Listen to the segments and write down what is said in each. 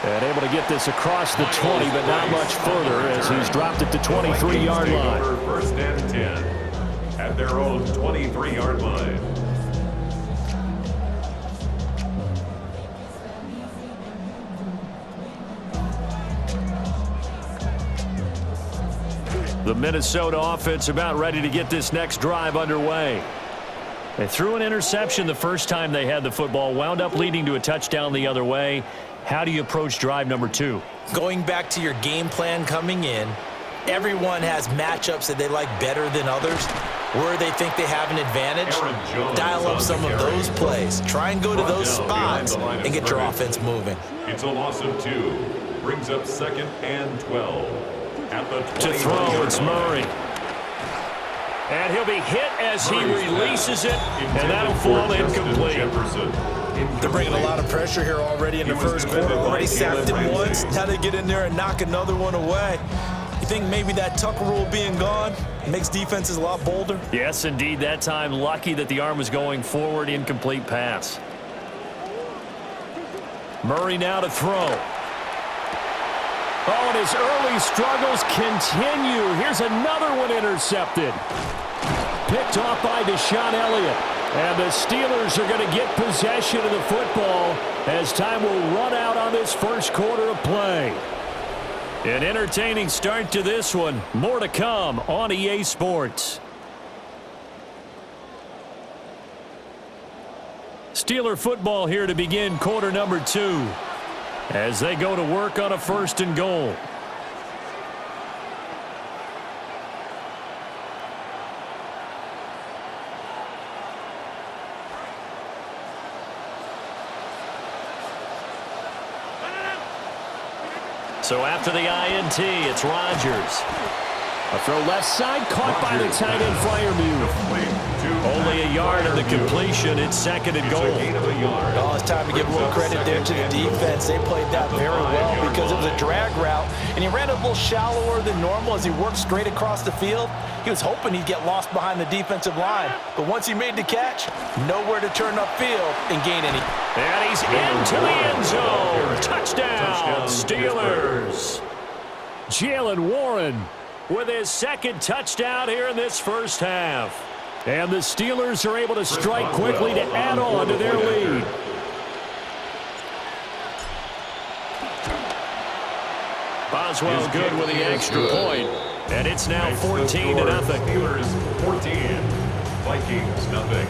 And able to get this across the 20, but not much further as he's dropped it to 23-yard line. First and 10 at their own 23-yard line. The Minnesota offense about ready to get this next drive underway. They threw an interception the first time they had the football, wound up leading to a touchdown the other way. How do you approach drive number 2? Going back to your game plan coming in, everyone has matchups that they like better than others. Where they think they have an advantage, dial up some of those plays. Try and go to those spots and get your offense moving. It's a loss of 2. Brings up 2nd and 12. At the to throw, it's Murray. And he'll be hit as he releases it, and that'll fall incomplete. They're bringing a lot of pressure here already in the first quarter. Already sacked him once. Now they get in there and knock another one away. You think maybe that Tucker rule being gone makes defenses a lot bolder? Yes, indeed. That time, lucky that the arm was going forward. Incomplete pass. Murray now to throw. Oh, and his early struggles continue. Here's another one intercepted. Picked off by Deshaun Elliott. And the Steelers are going to get possession of the football as time will run out on this first quarter of play. An entertaining start to this one. More to come on EA Sports. Steeler football here to begin quarter number 2 as they go to work on a 1st and goal. So after the INT, it's Rodgers. A throw left side, caught by the tight end Freiermuth. Only a yard of the completion. It's 2nd and goal. Oh, it's time to give a little credit there to the defense. They played that very well because it was a drag route, and he ran a little shallower than normal as he worked straight across the field. He was hoping he'd get lost behind the defensive line, but once he made the catch, nowhere to turn upfield and gain any. And he's into the end zone. Touchdown, Steelers. Jalen Warren with his 2nd touchdown here in this first half. And the Steelers are able to strike quickly to add on to their lead. Boswell good with the extra point. And it's now 14-0. Steelers 14, Vikings nothing.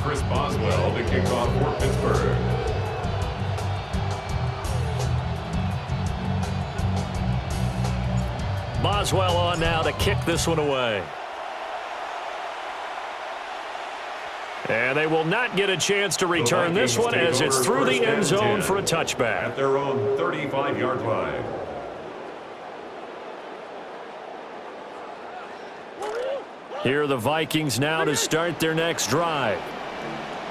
Chris Boswell to kick off for Pittsburgh. Boswell on now to kick this one away. And they will not get a chance to return this one as it's through the end zone for a touchback. At their own 35-yard line. Here are the Vikings now to start their next drive.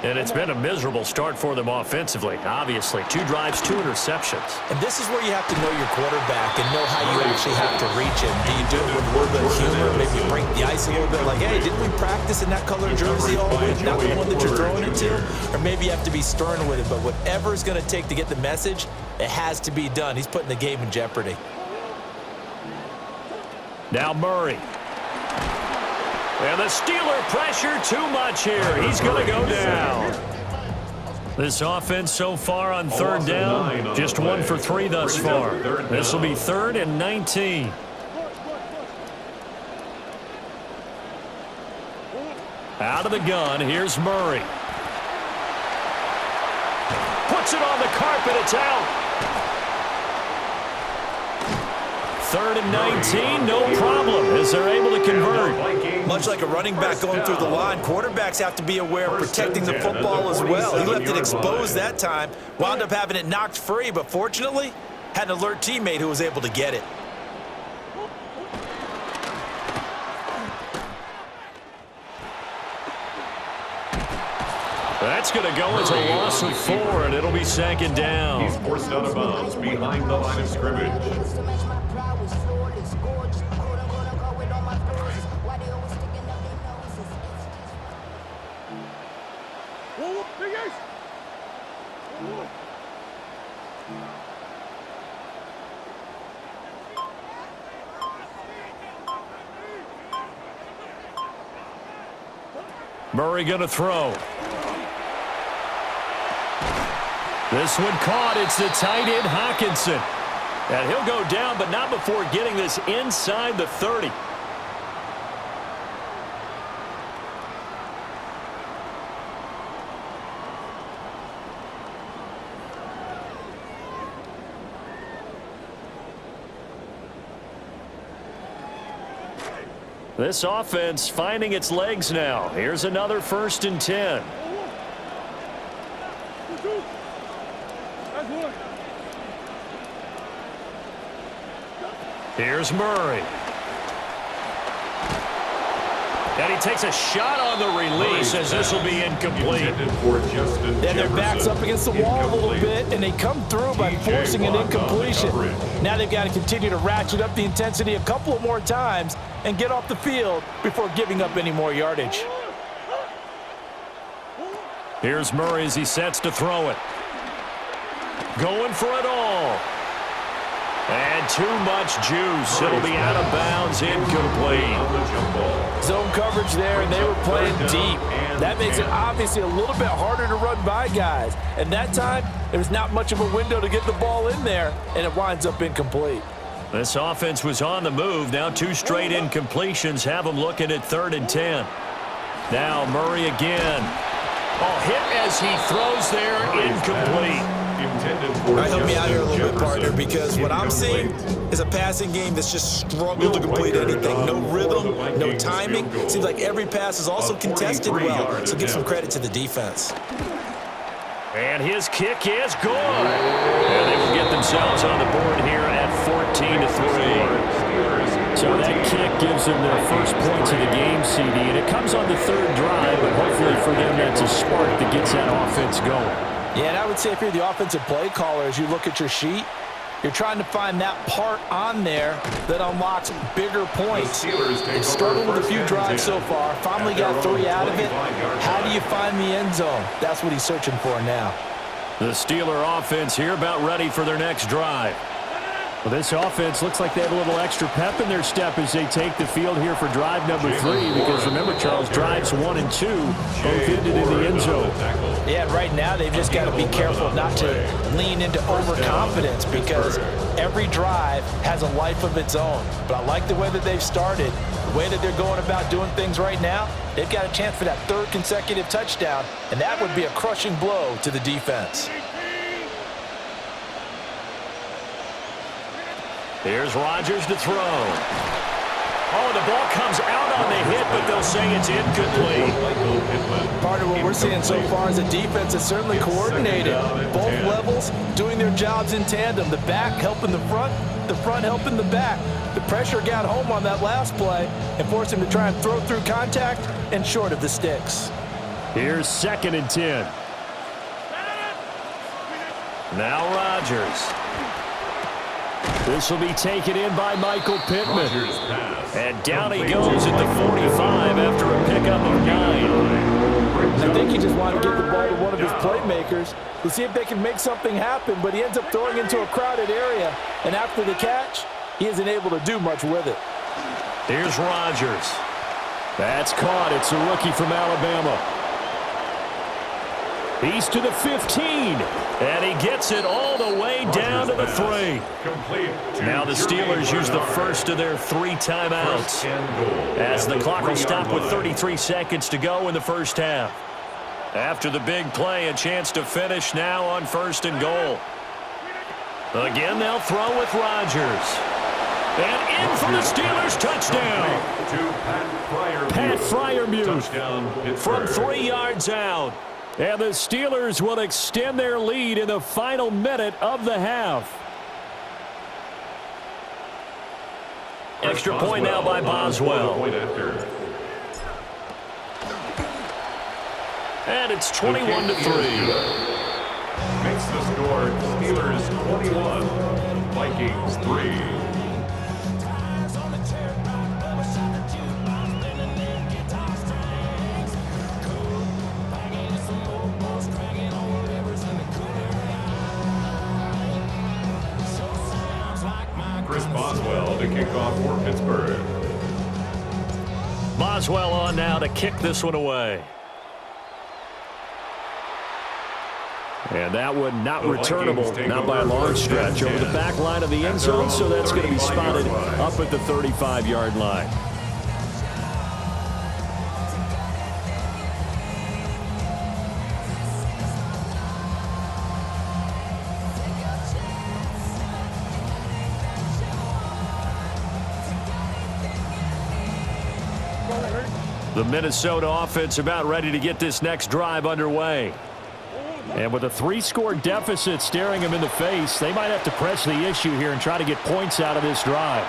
And it's been a miserable start for them offensively. Obviously, 2 drives, 2 interceptions. And this is where you have to know your quarterback and know how you actually have to reach him. Do you do it with a little bit of humor, maybe break the ice a little bit, like, hey, didn't we practice in that color jersey all week, not the one that you're throwing it to? Or maybe you have to be stern with it, but whatever it's going to take to get the message, it has to be done. He's putting the game in jeopardy. Now Murray. And the Steeler pressure too much here. He's going to go down. This offense so far on 3rd down, just 1 for 3 thus far. This will be 3rd and 19. Out of the gun, here's Murray. Puts it on the carpet, it's out. 3rd and 19, no problem, as they're able to convert. Much like a running back going through the line, quarterbacks have to be aware of protecting the football as well. He left it exposed that time, wound up having it knocked free, but fortunately, had an alert teammate who was able to get it. That's going to go as a loss of 4, and it'll be 2nd down. He's forced out of bounds behind the line of scrimmage. Murray going to throw. This one caught. It's the tight end, Hockenson. And he'll go down, but not before getting this inside the 30. This offense finding its legs now. Here's another 1st and 10. Here's Murray. And he takes a shot on the release as this will be incomplete. And their back's up against the wall a little bit, and they come through by forcing an incompletion. Now they've got to continue to ratchet up the intensity a couple of more times and get off the field before giving up any more yardage. Here's Murray as he sets to throw it. Going for it all. And too much juice. It'll be out of bounds, incomplete. Zone coverage there, and they were playing deep. That makes it obviously a little bit harder to run by guys. And that time, there was not much of a window to get the ball in there, and it winds up incomplete. This offense was on the move. Now 2 straight incompletions have them looking at 3rd and 10. Now Murray again. Oh, hit as he throws there, incomplete. All right, help me out here a little bit, partner, because what I'm seeing is a passing game that's just struggled to complete anything. No rhythm, no timing. Seems like every pass is also contested well, so give some credit to the defense. And his kick is good. And they will get themselves on the board here at 14-3. So that kick gives them their first points of the game, CD, and it comes on the 3rd drive, but hopefully for them that's a spark that gets that offense going. Yeah, and I would say if you're the offensive play caller, as you look at your sheet, you're trying to find that part on there that unlocks bigger points. They've struggled with a few drives so far, finally got 3 out of it. How do you find the end zone? That's what he's searching for now. The Steeler offense here about ready for their next drive. Well, this offense looks like they have a little extra pep in their step as they take the field here for drive number 3, because remember, Charles, drives 1 and 2 both ended in the end zone. Yeah, right now they've just got to be careful not to lean into overconfidence, because every drive has a life of its own. But I like the way that they've started, the way that they're going about doing things right now. They've got a chance for that 3rd consecutive touchdown, and that would be a crushing blow to the defense. Here's Rodgers to throw. Oh, the ball comes out on the hit, but they'll say it's incomplete. Part of what we're seeing so far is a defense that's certainly coordinated. Both levels doing their jobs in tandem. The back helping the front helping the back. The pressure got home on that last play and forced him to try and throw through contact and short of the sticks. Here's 2nd and 10. Now Rodgers. This will be taken in by Michael Pittman. And down he goes at the 45 after a pickup of 9. I think he just wanted to get the ball to one of his playmakers to see if they can make something happen, but he ends up throwing into a crowded area. And after the catch, he isn't able to do much with it. Here's Rodgers. That's caught. It's a rookie from Alabama. He's to the 15, and he gets it all the way down to the 3. Now the Steelers use the first of their 3 timeouts as the clock will stop with 33 seconds to go in the first half. After the big play, a chance to finish now on 1st and goal. Again, they'll throw with Rodgers. And in for the Steelers, touchdown. Pat Freiermuth from 3 yards out. And the Steelers will extend their lead in the final minute of the half. Extra point now by Boswell. And it's 21-3. Makes the score Steelers 21, Vikings 3. Boswell to kick off for Pittsburgh. Boswell on now to kick this one away. And that one not returnable, not by a long stretch, over the back line of the end zone, so that's going to be spotted up at the 35-yard line. The Minnesota offense about ready to get this next drive underway. And with a 3-score deficit staring them in the face, they might have to press the issue here and try to get points out of this drive.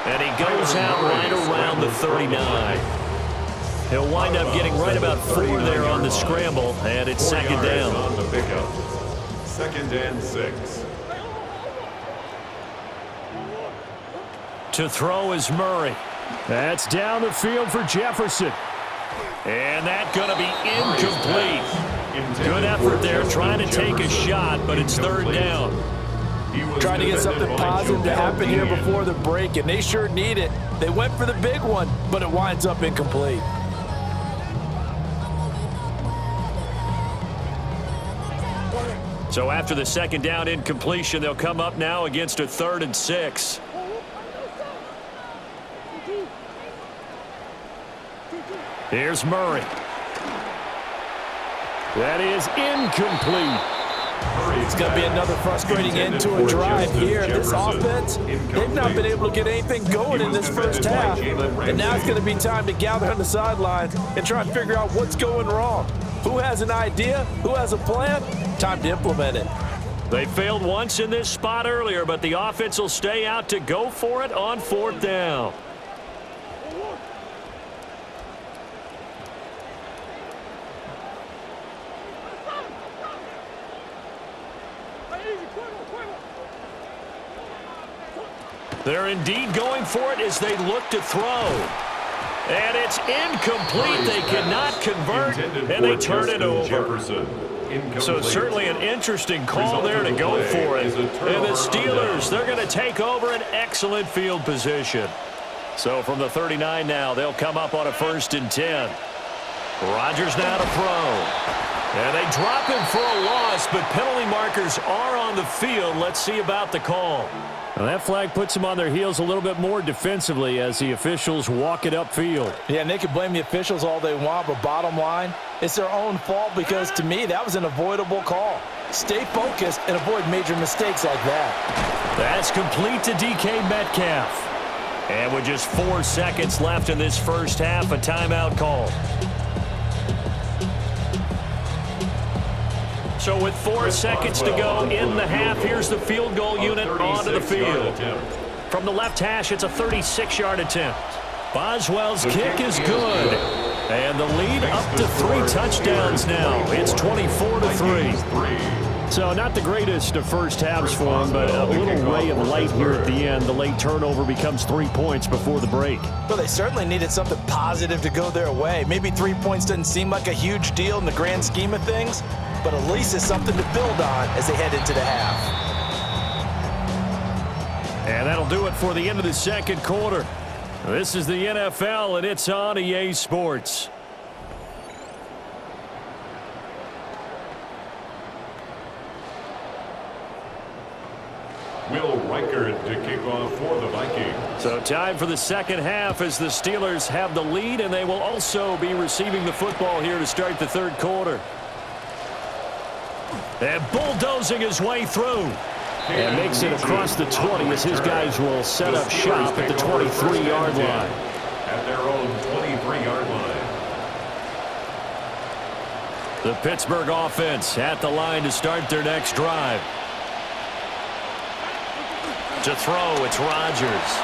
And he goes out right around the 39. He'll wind up getting right about 4 there on the scramble, and it's second down. On the pickup. 2nd and 6. To throw is Murray. That's down the field for Jefferson. And that's going to be incomplete. Good effort there, trying to take a shot, but it's 3rd down. Trying to get something positive to happen here before the break, and they sure need it. They went for the big one, but it winds up incomplete. So after the 2nd down incompletion, they'll come up now against a 3rd and 6. Here's Murray. That is incomplete. It's going to be another frustrating end to a drive here. This offense, they've not been able to get anything going in this first half. And now it's going to be time to gather on the sidelines and try and figure out what's going wrong. Who has an idea? Who has a plan? Time to implement it. They failed once in this spot earlier, but the offense will stay out to go for it on 4th down. They're indeed going for it as they look to throw. And it's incomplete. They cannot convert, and they turn it over. So certainly an interesting call there to go for it. And the Steelers, they're going to take over an excellent field position. So from the 39 now, they'll come up on a 1st and 10. Rodgers now to throw. And they drop him for a loss, but penalty markers are on the field. Let's see about the call. Well, that flag puts them on their heels a little bit more defensively as the officials walk it upfield. Yeah, and they can blame the officials all they want, but bottom line, it's their own fault because, to me, that was an avoidable call. Stay focused and avoid major mistakes like that. That's complete to DK Metcalf. And with just 4 seconds left in this first half, a timeout call. So with 4 seconds to go in the half, here's the field goal unit onto the field. From the left hash, it's a 36-yard attempt. Boswell's kick is good. And the lead up to 3 touchdowns now. It's 24-3. So not the greatest of first halves for him, but a little ray of light here at the end. The late turnover becomes 3 points before the break. Well, they certainly needed something positive to go their way. Maybe 3 points doesn't seem like a huge deal in the grand scheme of things, but at least it's something to build on as they head into the half. And that'll do it for the end of the second quarter. This is the NFL, and it's on EA Sports. Will Reichert to kick off for the Vikings. So time for the second half as the Steelers have the lead, and they will also be receiving the football here to start the third quarter. And bulldozing his way through. And makes it across the 20 as his guys will set up shop at the 23-yard line. At their own 23-yard line. The Pittsburgh offense at the line to start their next drive. To throw, it's Rodgers.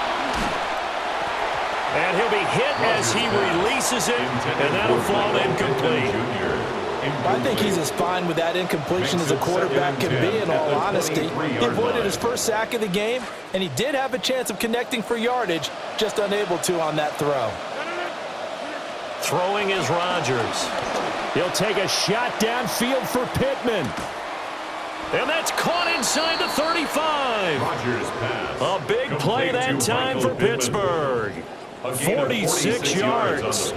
And he'll be hit as he releases it, and that'll fall incomplete. I think he's as fine with that incompletion as a quarterback can be, in all honesty. He avoided his first sack of the game, and he did have a chance of connecting for yardage, just unable to on that throw. Throwing is Rodgers. He'll take a shot downfield for Pittman. And that's caught inside the 35. Rodgers pass. A big play that time for Pittsburgh. 46 yards.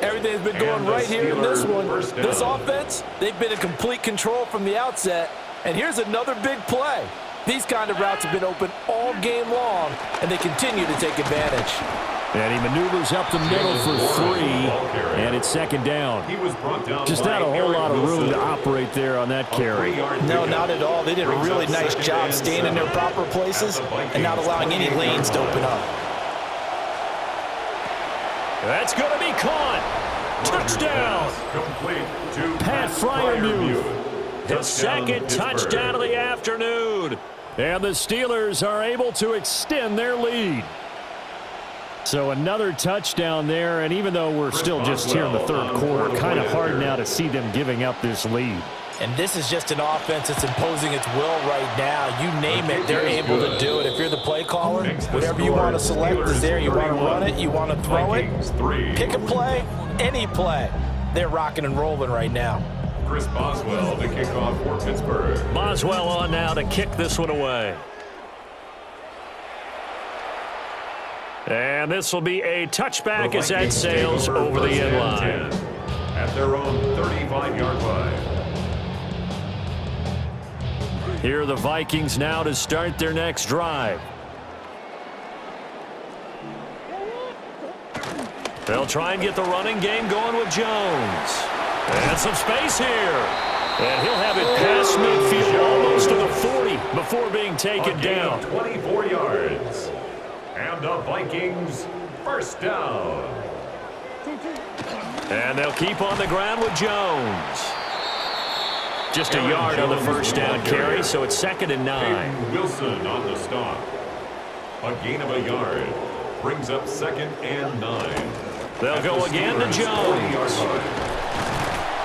Everything's been going right here in this one. This offense, they've been in complete control from the outset. And here's another big play. These kind of routes have been open all game long, and they continue to take advantage. And he maneuvers up the middle for 3, and it's second down. Just not a whole lot of room to operate there on that carry. No, not at all. They did a really nice job staying in their proper places and not allowing any lanes to open up. That's going to be caught. Touchdown. Pat Freiermuth, his second touchdown of the afternoon. And the Steelers are able to extend their lead. So another touchdown there, and even though we're still just here in the third quarter, kind of hard now to see them giving up this lead. And this is just an offense that's imposing its will right now. You name it, they're able to do it. If you're the play caller, whatever you want to select is there. You want to run it, you want to throw it, pick a play, any play. They're rocking and rolling right now. Chris Boswell to kick off for Pittsburgh. Boswell on now to kick this one away. And this will be a touchback as that sails over the end line. At their own 35-yard line. Here are the Vikings now to start their next drive. They'll try and get the running game going with Jones. And some space here. And he'll have it past midfield almost to the 40 before being taken down. 24 yards. And the Vikings first down. And they'll keep on the ground with Jones. Just a yard on the first down carry, so it's 2nd and 9. Wilson on the stop. A gain of a yard. Brings up 2nd and 9. They'll go again to Jones.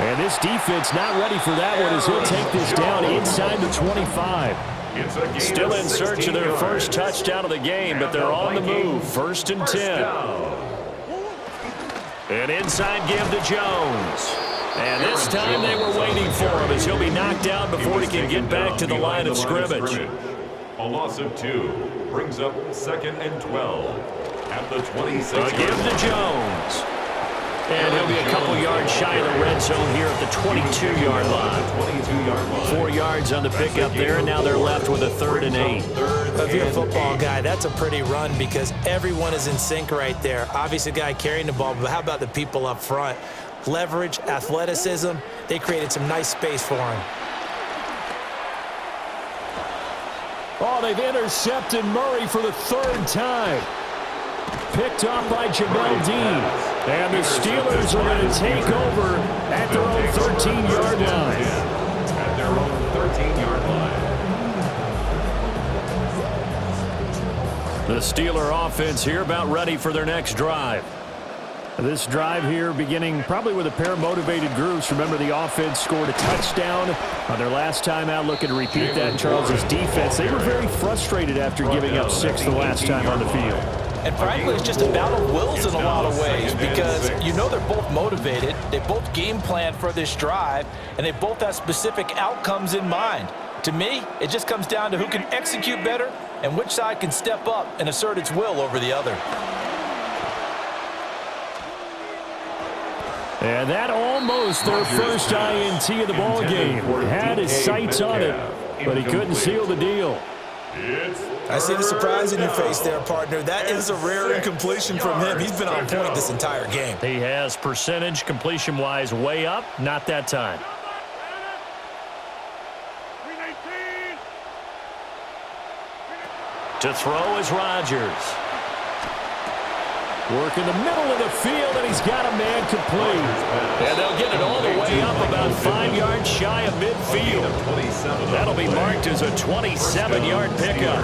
And this defense not ready for that one as he'll take this down inside the 25. Still in search of their first touchdown of the game, but they're on the move. 1st and 10. An inside give to Jones. And this time they were waiting for him as he'll be knocked out before he can get back to the line of scrimmage. A loss of 2 brings up 2nd and 12 at the 26. A give to Jones. And he'll be a couple yards shy of the red zone here at the 22-yard line. 4 yards on the pickup there, and now they're left with a 3rd and 8. If you're a football guy, that's a pretty run because everyone is in sync right there. Obviously, the guy carrying the ball, but how about the people up front? Leverage, athleticism, they created some nice space for him. Oh, they've intercepted Murray for the 3rd time. Picked off by Jamel Dean. And the Steelers are going to take over at their own 13-yard line. At their own 13-yard line. The Steeler offense here about ready for their next drive. This drive here beginning probably with a pair of motivated groups. Remember, the offense scored a touchdown on their last time out. Looking to repeat that in Charles's defense. They were very frustrated after giving up 6 the last time on the field. And frankly, it's just a battle of wills in a lot of ways because you know they're both motivated. They both game plan for this drive, and they both have specific outcomes in mind. To me, it just comes down to who can execute better and which side can step up and assert its will over the other. And that almost their first INT of the ball game. Had his sights on it, but he couldn't seal the deal. I see the surprise in your face there, partner. That is a rare incompletion from him. He's been on point this entire game. He has percentage completion-wise way up. Not that time. To throw is Rodgers. Work in the middle of the field, and he's got a man complete. And they'll get it all the way up about 5 yards shy of midfield. That'll be marked as a 27-yard pickup.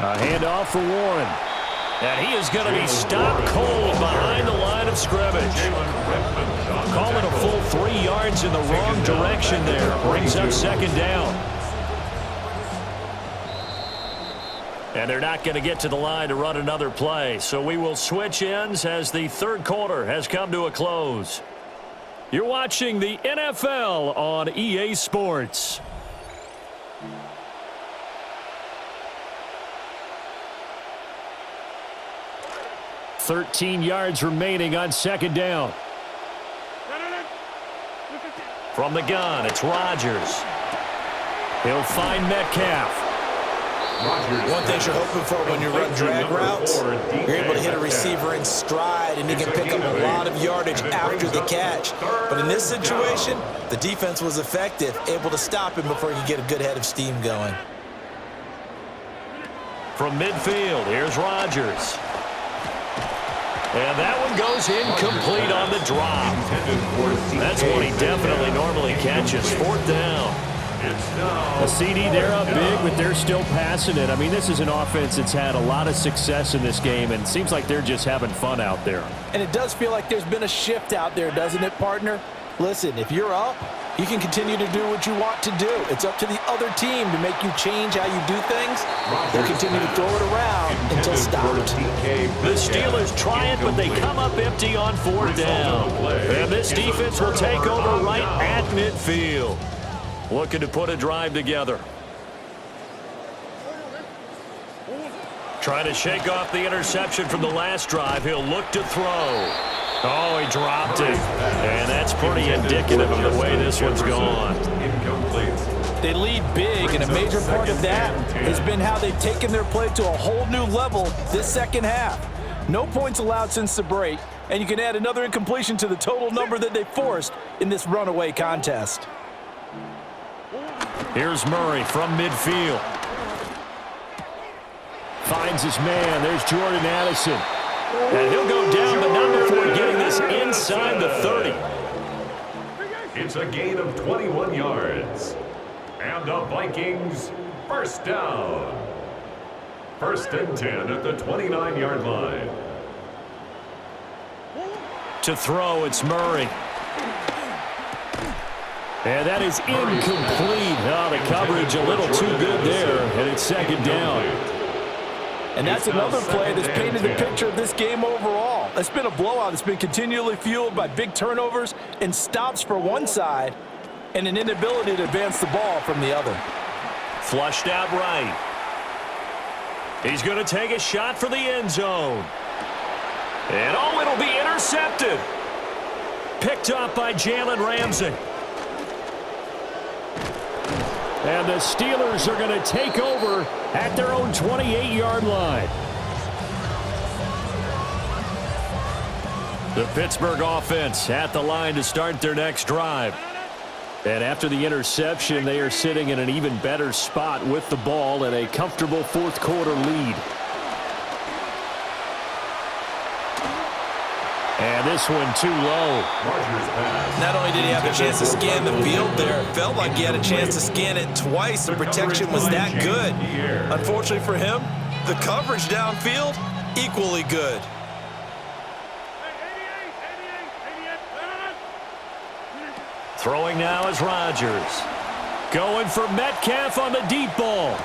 A handoff for Warren. And he is going to be stopped cold behind the line of scrimmage. Call it a full 3 yards in the wrong direction there. Brings up 2nd down. And they're not going to get to the line to run another play. So we will switch ends as the third quarter has come to a close. You're watching the NFL on EA Sports. $13 yards remaining on second down. From the gun, it's Rodgers. He'll find Metcalf. One thing you're hoping for when you run drag routes, you're able to hit a receiver in stride, and he can pick up a lot of yardage after the catch. But in this situation, the defense was effective, able to stop him before he could get a good head of steam going. From midfield, here's Rodgers. And that one goes incomplete on the drop. That's one he definitely normally catches. Fourth down. A CD, they're up big, but they're still passing it. I mean, this is an offense that's had a lot of success in this game, and it seems like they're just having fun out there. And it does feel like there's been a shift out there, doesn't it, partner? Listen, if you're up, you can continue to do what you want to do. It's up to the other team to make you change how you do things. They'll continue to throw it around until stopped. The Steelers try it, but they come up empty on fourth down. And this defense will take over right at midfield. Looking to put a drive together. Trying to shake off the interception from the last drive. He'll look to throw. Oh, he dropped it. And that's pretty indicative of the way this one's gone. They lead big, and a major part of that has been how they've taken their play to a whole new level this second half. No points allowed since the break, and you can add another incompletion to the total number that they forced in this runaway contest. Here's Murray from midfield. Finds his man. There's Jordan Addison. And he'll go down, but not before getting this inside the 30. It's a gain of 21 yards. And the Vikings first down. First and 10 at the 29-yard line. To throw, it's Murray. And that is incomplete. Oh, the coverage a little too good there, and it's second down. And that's another play that's painted the picture of this game overall. It's been a blowout. It's been continually fueled by big turnovers and stops for one side and an inability to advance the ball from the other. Flushed out right. He's going to take a shot for the end zone. And oh, it'll be intercepted. Picked up by Jalen Ramsey. And the Steelers are going to take over at their own 28-yard line. The Pittsburgh offense at the line to start their next drive. And after the interception, they are sitting in an even better spot with the ball and a comfortable fourth quarter lead. And this one too low. Not only did he have a chance to scan the field there, it felt like he had a chance to scan it twice. The protection was that good. Unfortunately for him, the coverage downfield, equally good. Throwing now is Rodgers. Going for Metcalf on the deep ball.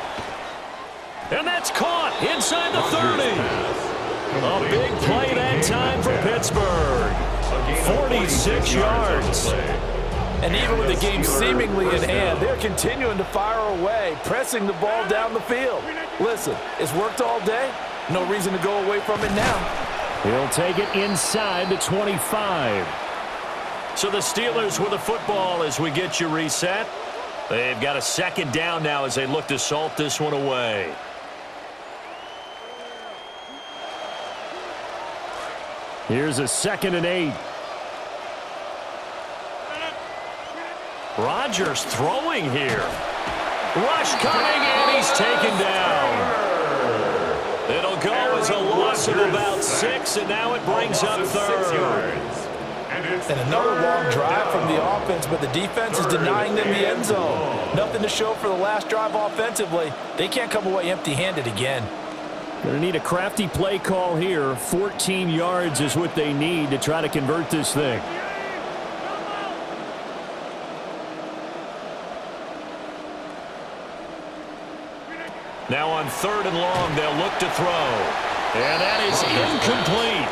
And that's caught inside the 30. A big play that time for Pittsburgh. 46 yards. And even with the game seemingly in hand, they're continuing to fire away, pressing the ball down the field. Listen, it's worked all day. No reason to go away from it now. He'll take it inside the 25. So the Steelers with the football as we get you reset. They've got a second down now as they look to salt this one away. Here's a 2nd and 8. Rodgers throwing here. Rush coming, and he's taken down. It'll go as a loss of about 6, and now it brings up 3rd. And another long drive from the offense, but the defense is denying them the end zone. Nothing to show for the last drive offensively. They can't come away empty-handed again. Going to need a crafty play call here. 14 yards is what they need to try to convert this thing. Now on 3rd and long, they'll look to throw. And that is incomplete.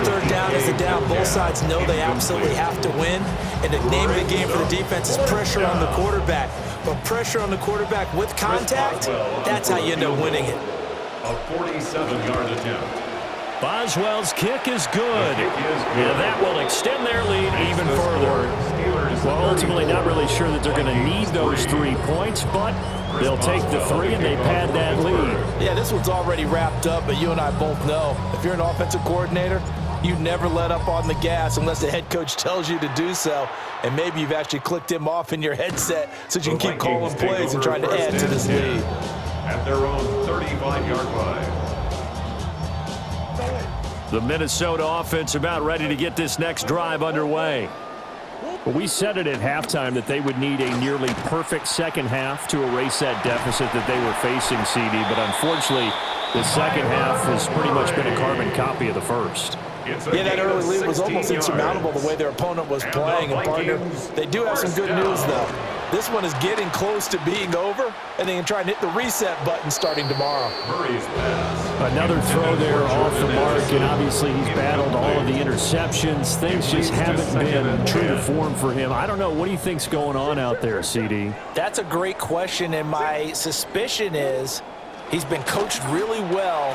3rd down is the down. Both sides know they absolutely have to win. And the name of the game for the defense is pressure on the quarterback. But pressure on the quarterback with contact, that's how you end up winning it. A 47-yard attempt. Boswell's kick is good. Yeah, that will extend their lead even further. Well, ultimately, not really sure that they're going to need those 3 points, but they'll take the 3 and they pad that lead. Yeah, this one's already wrapped up, but you and I both know if you're an offensive coordinator, you never let up on the gas unless the head coach tells you to do so. And maybe you've actually clicked him off in your headset so you can keep calling plays and trying to add to this lead. At their own 35-yard line. The Minnesota offense about ready to get this next drive underway. But we said it at halftime that they would need a nearly perfect second half to erase that deficit that they were facing, CD. But unfortunately, the second half has pretty much been a carbon copy of the first. Yeah, that early lead was almost insurmountable the way their opponent was playing. And partner, they do have some good news, though. This one is getting close to being over, and they can try and hit the reset button starting tomorrow. Another throw there off the mark, and obviously he's battled all of the interceptions. Things just haven't been true to form for him. I don't know. What do you think's going on out there, CD? That's a great question, and my suspicion is he's been coached really well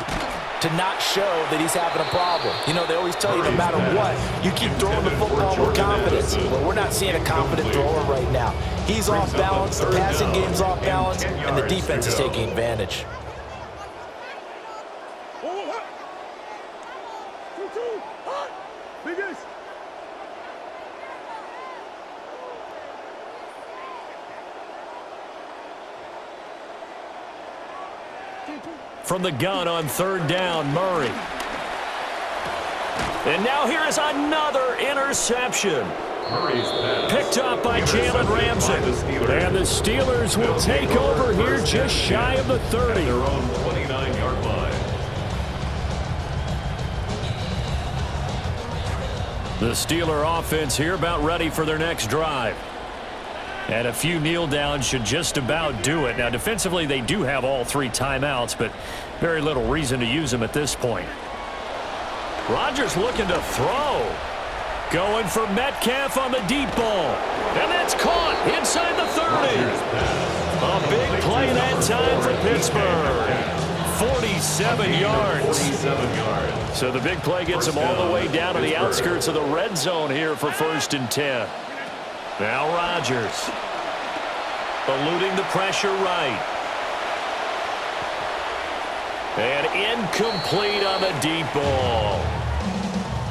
to not show that he's having a problem. You know, they always tell you no matter what, you keep throwing the football with confidence. Well, we're not seeing a confident thrower right now. He's off balance, the passing game's off balance, and the defense is taking advantage. From the gun on 3rd down, Murray. And now here is another interception. Picked up by Jalen Ramsey. And the Steelers will take over here just shy of the 30. Their own 29-yard line. The Steeler offense here about ready for their next drive. And a few kneel downs should just about do it. Now, defensively, they do have all 3 timeouts, but very little reason to use them at this point. Rodgers looking to throw. Going for Metcalf on the deep ball. And that's caught inside the 30. A big play that time for Pittsburgh. 47 yards. 47 yards. So the big play gets them all the way down to the outskirts of the red zone here for 1st and 10. Now Rodgers, eluding the pressure right. And incomplete on the deep ball.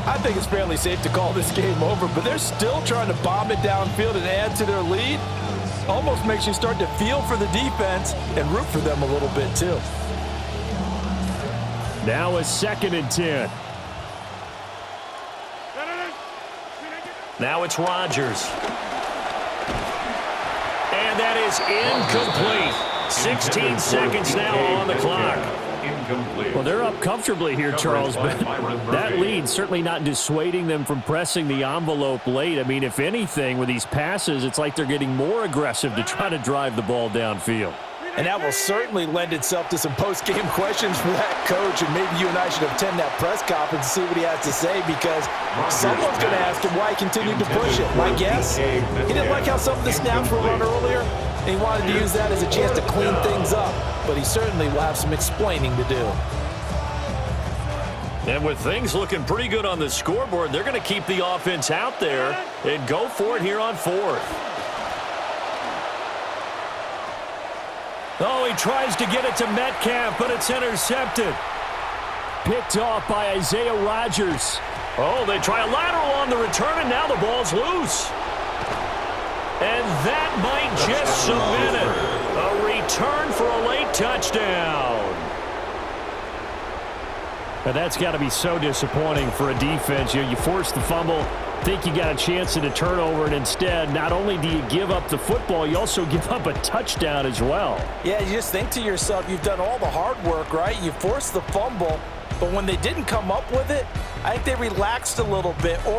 I think it's fairly safe to call this game over, but they're still trying to bomb it downfield and add to their lead. Almost makes you start to feel for the defense and root for them a little bit too. Now a 2nd and 10. Now it's Rodgers. And that is incomplete. 16 seconds now on the clock. Well, they're up comfortably here, Charles, but that lead certainly not dissuading them from pressing the envelope late. I mean, if anything, with these passes, it's like they're getting more aggressive to try to drive the ball downfield. And that will certainly lend itself to some post-game questions for that coach, and maybe you and I should attend that press conference and see what he has to say, because someone's going to ask him why he continued to push it. My guess, he didn't like how some of the snaps were run earlier, and he wanted to use that as a chance to clean things up, but he certainly will have some explaining to do. And with things looking pretty good on the scoreboard, they're going to keep the offense out there and go for it here on 4th. Oh, he tries to get it to Metcalf, but it's intercepted. Picked off by Isaiah Rodgers. Oh, they try a lateral on the return, and now the ball's loose. And that might just submit it. A return for a late touchdown. And that's got to be so disappointing for a defense. You force the fumble, think you got a chance at a turnover, and instead, not only do you give up the football, you also give up a touchdown as well. Yeah, you just think to yourself, you've done all the hard work, right? You forced the fumble, but when they didn't come up with it, I think they relaxed a little bit, or